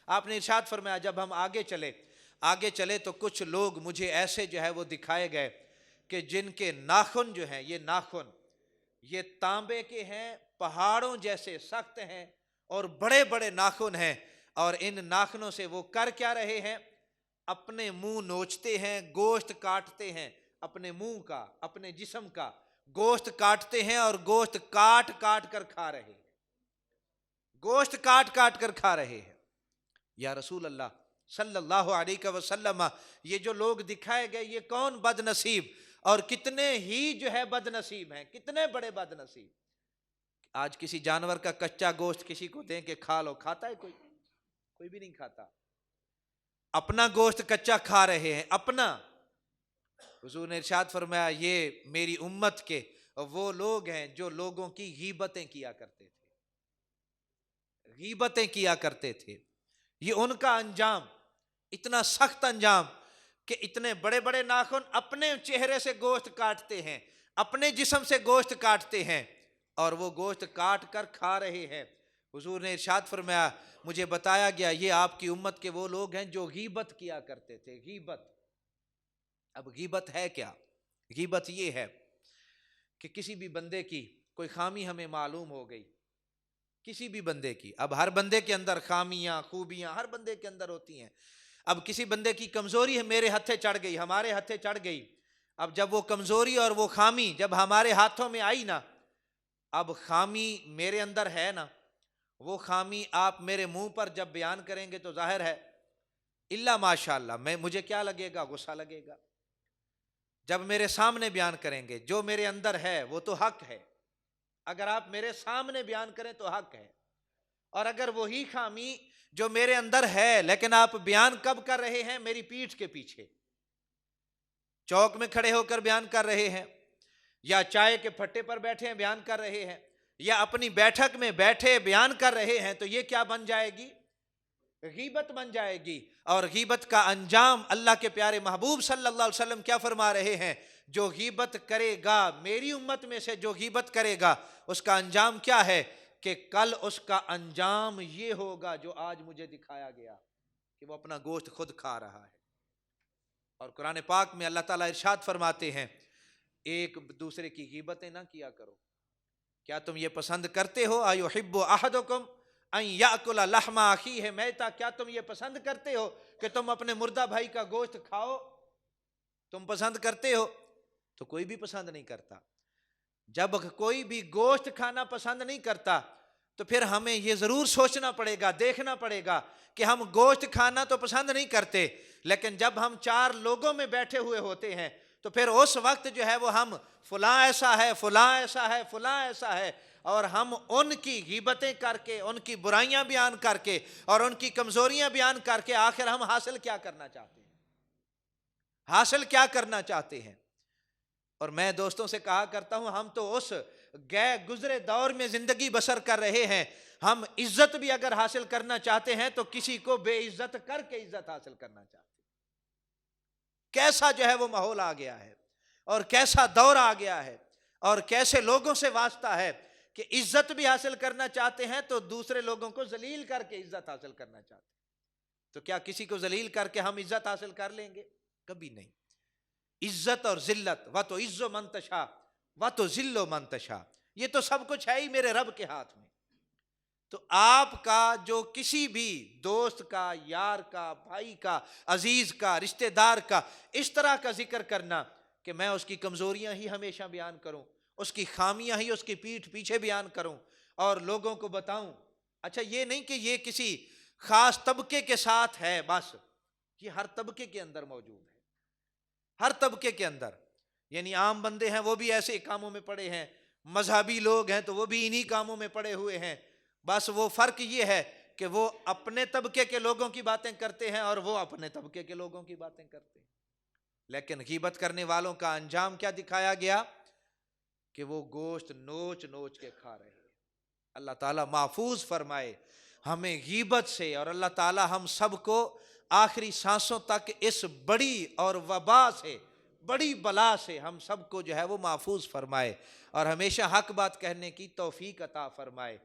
آپ نے ارشاد فرمایا جب ہم آگے چلے تو کچھ لوگ مجھے ایسے جو ہے وہ دکھائے گئے کہ جن کے ناخن جو ہیں، یہ ناخن یہ تانبے کے ہیں، پہاڑوں جیسے سخت ہیں اور بڑے بڑے ناخن ہیں، اور ان ناخنوں سے وہ کر کیا رہے ہیں؟ اپنے منہ نوچتے ہیں، گوشت کاٹتے ہیں، اپنے منہ کا، اپنے جسم کا گوشت کاٹتے ہیں، اور گوشت کاٹ کاٹ کر کھا رہے ہیں، گوشت کاٹ کاٹ کر کھا رہے ہیں۔ یا رسول اللہ صلی اللہ علیہ وسلم، یہ جو لوگ دکھائے گئے یہ کون بد نصیب، اور کتنے ہی جو ہے بد نصیب ہیں، کتنے بڑے بد نصیب۔ آج کسی جانور کا کچا گوشت کسی کو دیں کہ کھا لو، کھاتا ہے کوئی؟ کوئی بھی نہیں کھاتا۔ اپنا گوشت کچا کھا رہے ہیں، اپنا۔ حضور نے ارشاد فرمایا یہ میری امت کے وہ لوگ ہیں جو لوگوں کی غیبتیں کیا کرتے تھے، غیبتیں کیا کرتے تھے۔ یہ ان کا انجام، اتنا سخت انجام کہ اتنے بڑے بڑے ناخن، اپنے چہرے سے گوشت کاٹتے ہیں، اپنے جسم سے گوشت کاٹتے ہیں، اور وہ گوشت کاٹ کر کھا رہے ہیں۔ حضور نے ارشاد فرمایا مجھے بتایا گیا یہ آپ کی امت کے وہ لوگ ہیں جو غیبت کیا کرتے تھے، غیبت۔ اب غیبت ہے کیا؟ غیبت یہ ہے کہ کسی بھی بندے کی کوئی خامی ہمیں معلوم ہو گئی، کسی بھی بندے کی، اب ہر بندے کے اندر خامیاں خوبیاں ہر بندے کے اندر ہوتی ہیں۔ اب کسی بندے کی کمزوری ہے میرے ہتھے چڑھ گئی، ہمارے ہتھے چڑھ گئی، اب جب وہ کمزوری اور وہ خامی جب ہمارے ہاتھوں میں آئی نا، اب خامی میرے اندر ہے نا، وہ خامی آپ میرے منہ پر جب بیان کریں گے تو ظاہر ہے الا ماشاء اللہ مجھے کیا لگے گا؟ غصہ لگے گا۔ جب میرے سامنے بیان کریں گے جو میرے اندر ہے وہ تو حق ہے، اگر آپ میرے سامنے بیان کریں تو حق ہے، اور اگر وہی خامی جو میرے اندر ہے لیکن آپ بیان کب کر رہے ہیں؟ میری پیٹھ کے پیچھے، چوک میں کھڑے ہو کر بیان کر رہے ہیں، یا چائے کے پھٹے پر بیٹھے ہیں بیان کر رہے ہیں، یا اپنی بیٹھک میں بیٹھے بیان کر رہے ہیں، تو یہ کیا بن جائے گی؟ غیبت بن جائے گی۔ اور غیبت کا انجام اللہ کے پیارے محبوب صلی اللہ علیہ وسلم کیا فرما رہے ہیں؟ جو غیبت کرے گا میری امت میں سے، جو غیبت کرے گا اس کا انجام کیا ہے؟ کہ کل اس کا انجام یہ ہوگا جو آج مجھے دکھایا گیا کہ وہ اپنا گوشت خود کھا رہا ہے۔ اور قرآن پاک میں اللہ تعالیٰ ارشاد فرماتے ہیں ایک دوسرے کی غیبتیں نہ کیا کرو۔ کیا تم یہ پسند کرتے ہو؟ ایحب احدکم ان یاکل لحم اخیہ میتا، کیا تم یہ پسند کرتے ہو کہ تم اپنے مردہ بھائی کا گوشت کھاؤ؟ تم پسند کرتے ہو؟ تو کوئی بھی پسند نہیں کرتا۔ جب کوئی بھی گوشت کھانا پسند نہیں کرتا تو پھر ہمیں یہ ضرور سوچنا پڑے گا، دیکھنا پڑے گا کہ ہم گوشت کھانا تو پسند نہیں کرتے، لیکن جب ہم چار لوگوں میں بیٹھے ہوئے ہوتے ہیں تو پھر اس وقت جو ہے وہ ہم فلاں ایسا ہے، فلاں ایسا ہے، فلاں ایسا ہے، اور ہم ان کی غیبتیں کر کے، ان کی برائیاں بیان کر کے اور ان کی کمزوریاں بیان کر کے آخر ہم حاصل کیا کرنا چاہتے ہیں؟ حاصل کیا کرنا چاہتے ہیں؟ اور میں دوستوں سے کہا کرتا ہوں ہم تو اس گئے گزرے دور میں زندگی بسر کر رہے ہیں، ہم عزت بھی اگر حاصل کرنا چاہتے ہیں تو کسی کو بے عزت کر کے عزت حاصل کرنا چاہتے ہیں۔ کیسا جو ہے وہ ماحول آ گیا ہے، اور کیسا دور آ گیا ہے، اور کیسے لوگوں سے واسطہ ہے کہ عزت بھی حاصل کرنا چاہتے ہیں تو دوسرے لوگوں کو ذلیل کر کے عزت حاصل کرنا چاہتے ہیں۔ تو کیا کسی کو ذلیل کر کے ہم عزت حاصل کر لیں گے؟ کبھی نہیں۔ عزت اور ذلت وَتُعِزُّ مَن تَشَاءُ وَتُذِلُّ مَن تَشَاءُ، یہ تو سب کچھ ہے ہی میرے رب کے ہاتھ میں۔ تو آپ کا جو کسی بھی دوست کا، یار کا، بھائی کا، عزیز کا، رشتہ دار کا اس طرح کا ذکر کرنا کہ میں اس کی کمزوریاں ہی ہمیشہ بیان کروں، اس کی خامیاں ہی اس کی پیٹھ پیچھے بیان کروں اور لوگوں کو بتاؤں، اچھا یہ نہیں کہ یہ کسی خاص طبقے کے ساتھ ہے، بس یہ ہر طبقے کے اندر موجود ہے، ہر طبقے کے اندر۔ یعنی عام بندے ہیں وہ بھی ایسے کاموں میں پڑے ہیں، مذہبی لوگ ہیں تو وہ بھی انہی کاموں میں پڑے ہوئے ہیں، بس وہ فرق یہ ہے کہ وہ اپنے طبقے کے لوگوں کی باتیں کرتے ہیں اور وہ اپنے طبقے کے لوگوں کی باتیں کرتے ہیں۔ لیکن غیبت کرنے والوں کا انجام کیا دکھایا گیا؟ کہ وہ گوشت نوچ نوچ کے کھا رہے ہیں۔ اللہ تعالیٰ محفوظ فرمائے ہمیں غیبت سے، اور اللہ تعالیٰ ہم سب کو آخری سانسوں تک اس بڑی اور وبا سے، بڑی بلا سے ہم سب کو جو ہے وہ محفوظ فرمائے، اور ہمیشہ حق بات کہنے کی توفیق عطا فرمائے۔